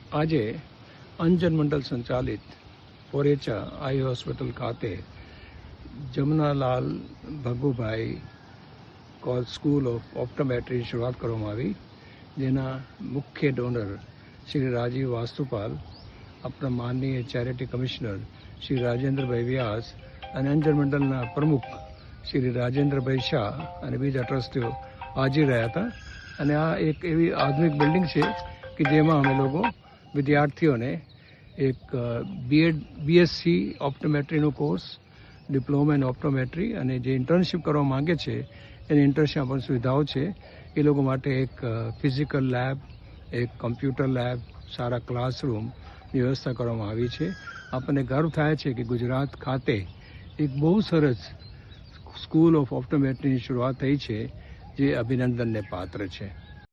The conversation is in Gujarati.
આજે અંજન મંડળ સંચાલિત પોરેચા આઈ હોસ્પિટલ ખાતે જમનાલાલ ભગુભાઈ સ્કૂલ ઓફ ઓપ્ટોમેટ્રીની શરૂઆત કરવામાં આવી, જેના મુખ્ય ડોનર શ્રી રાજીવ વાસ્તુપાલ, આપણા માનનીય ચેરિટી કમિશનર શ્રી રાજેન્દ્રભાઈ વ્યાસ અને અંજન મંડળના પ્રમુખ શ્રી રાજેન્દ્રભાઈ શાહ અને બીજા ટ્રસ્ટીઓ હાજર રહ્યા હતા. અને આ એક એવી આધુનિક બિલ્ડિંગ છે કે જેમાં અમે લોકો વિદ્યાર્થીઓને એક બીએસસી ઓપ્ટોમેટ્રીનો કોર્સ, ડિપ્લોમા ઇન ઓપ્ટોમેટ્રી અને જે ઇન્ટર્નશીપ કરવા માંગે છે એની ઇન્ટર્નશીપ પણ સુવિધાઓ છે. એ લોકો માટે એક ફિઝિકલ લેબ, એક કમ્પ્યુટર લેબ, સારા ક્લાસરૂમની વ્યવસ્થા કરવામાં આવી છે. આપણને ગર્વ થાય છે કે ગુજરાત ખાતે એક બહુ સરસ સ્કૂલ ઓફ ઓપ્ટોમેટ્રીની શરૂઆત થઈ છે, જે અભિનંદનને પાત્ર છે.